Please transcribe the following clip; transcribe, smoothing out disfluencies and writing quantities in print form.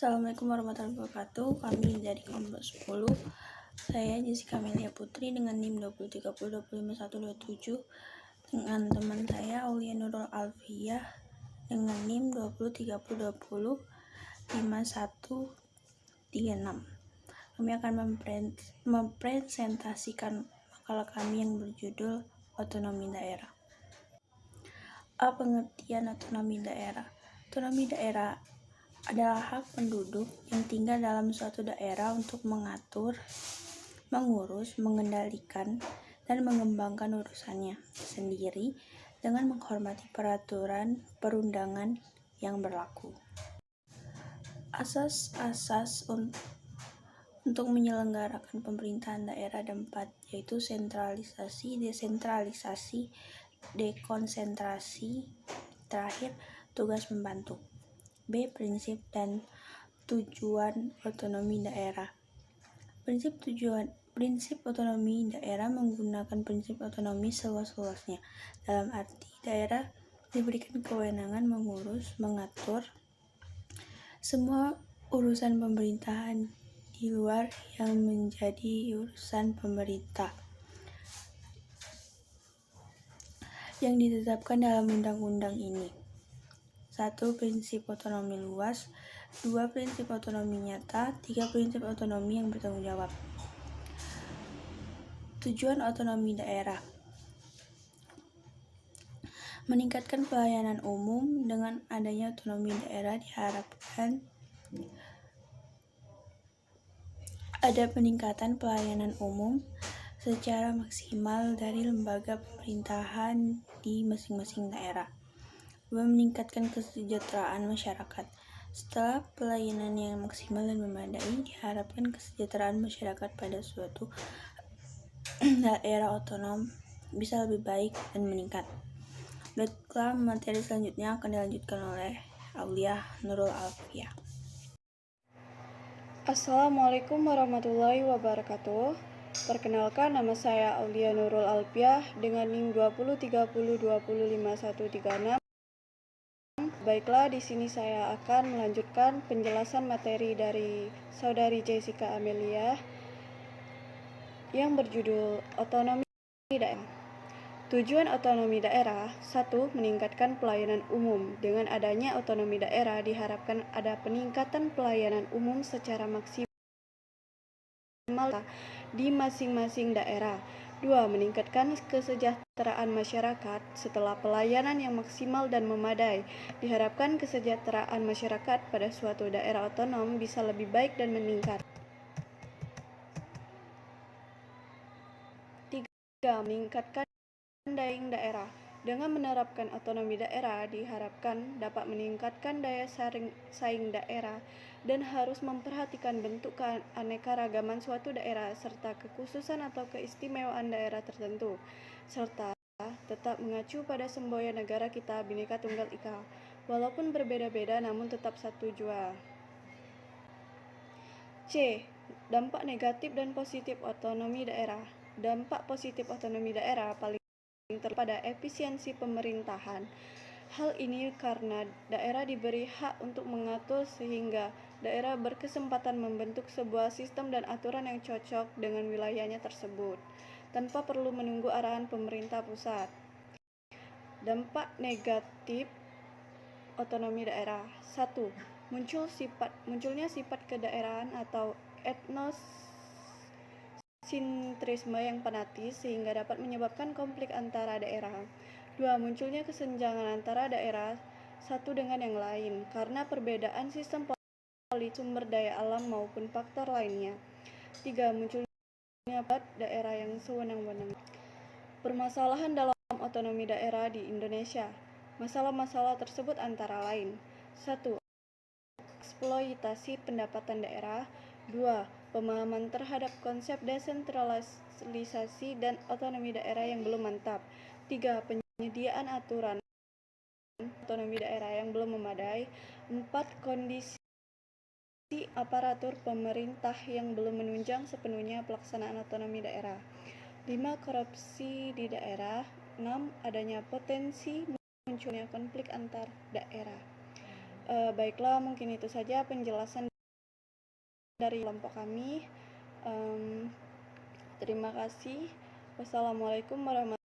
Assalamualaikum warahmatullahi wabarakatuh. Kami dari kelompok 10. Saya Jessica Amelia Putri dengan NIM 2030255127 dengan teman saya Aulia Nurul Alfiah dengan NIM 2030205136. Kami akan mempresentasikan makalah kami yang berjudul Otonomi Daerah. Apa pengertian otonomi daerah? Otonomi daerah adalah hak penduduk yang tinggal dalam suatu daerah untuk mengatur, mengurus, mengendalikan, dan mengembangkan urusannya sendiri dengan menghormati peraturan perundangan yang berlaku. Asas-asas untuk menyelenggarakan pemerintahan daerah ada 4, yaitu sentralisasi, desentralisasi, dekonsentrasi, terakhir tugas membantu. B. Prinsip dan tujuan otonomi daerah. Prinsip otonomi daerah menggunakan prinsip otonomi seluas-luasnya. Dalam arti, daerah diberikan kewenangan mengurus, mengatur semua urusan pemerintahan di luar yang menjadi urusan pemerintah yang ditetapkan dalam undang-undang ini. 1. Prinsip otonomi luas. 2. Prinsip otonomi nyata. 3. Prinsip otonomi yang bertanggung jawab. Tujuan otonomi daerah: meningkatkan pelayanan umum. Dengan adanya otonomi daerah diharapkan ada peningkatan pelayanan umum secara maksimal dari lembaga pemerintahan di masing-masing daerah. 2. Meningkatkan kesejahteraan masyarakat. Setelah pelayanan yang maksimal dan memadai, diharapkan kesejahteraan masyarakat pada suatu daerah otonom bisa lebih baik dan meningkat. Baiklah, materi selanjutnya akan dilanjutkan oleh Aulia Nurul Alfiah. Assalamualaikum warahmatullahi wabarakatuh. Perkenalkan, nama saya Aulia Nurul Alfiah dengan NIM 2030205136. Baiklah, di sini saya akan melanjutkan penjelasan materi dari Saudari Jessica Amelia yang berjudul Otonomi Daerah. Tujuan otonomi daerah: 1. Meningkatkan pelayanan umum. Dengan adanya otonomi daerah diharapkan ada peningkatan pelayanan umum secara maksimal di masing-masing daerah. 2. Meningkatkan kesejahteraan masyarakat. Setelah pelayanan yang maksimal dan memadai, diharapkan kesejahteraan masyarakat pada suatu daerah otonom bisa lebih baik dan meningkat. 3. Meningkatkan daya daerah. Dengan menerapkan otonomi daerah, diharapkan dapat meningkatkan daya saing daerah dan harus memperhatikan bentuk keanekaragaman suatu daerah serta kekhususan atau keistimewaan daerah tertentu, serta tetap mengacu pada semboyan negara kita Bhinneka Tunggal Ika, walaupun berbeda-beda namun tetap satu jua. C. Dampak negatif dan positif otonomi daerah. Dampak positif otonomi daerah paling pada efisiensi pemerintahan. Hal ini karena daerah diberi hak untuk mengatur sehingga daerah berkesempatan membentuk sebuah sistem dan aturan yang cocok dengan wilayahnya tersebut, tanpa perlu menunggu arahan pemerintah pusat. Dampak negatif otonomi daerah: 1. Munculnya sifat kedaerahan atau etnosentrisme yang fanatis sehingga dapat menyebabkan konflik antara daerah. 2. Munculnya kesenjangan antara daerah satu dengan yang lain karena perbedaan sistem politik, sumber daya alam maupun faktor lainnya. 3. Munculnya daerah yang sewenang-wenang. Permasalahan dalam otonomi daerah di Indonesia. Masalah-masalah tersebut antara lain: 1. Eksploitasi pendapatan daerah. 2. Pemahaman terhadap konsep desentralisasi dan otonomi daerah yang belum mantap. 3. Penyediaan aturan otonomi daerah yang belum memadai. 4. Kondisi aparatur pemerintah yang belum menunjang sepenuhnya pelaksanaan otonomi daerah. 5. Korupsi di daerah. 6. Adanya potensi munculnya konflik antar daerah. Baiklah, mungkin itu saja penjelasan dari kelompok kami. Terima kasih. Wassalamualaikum warahmatullahi wabarakatuh.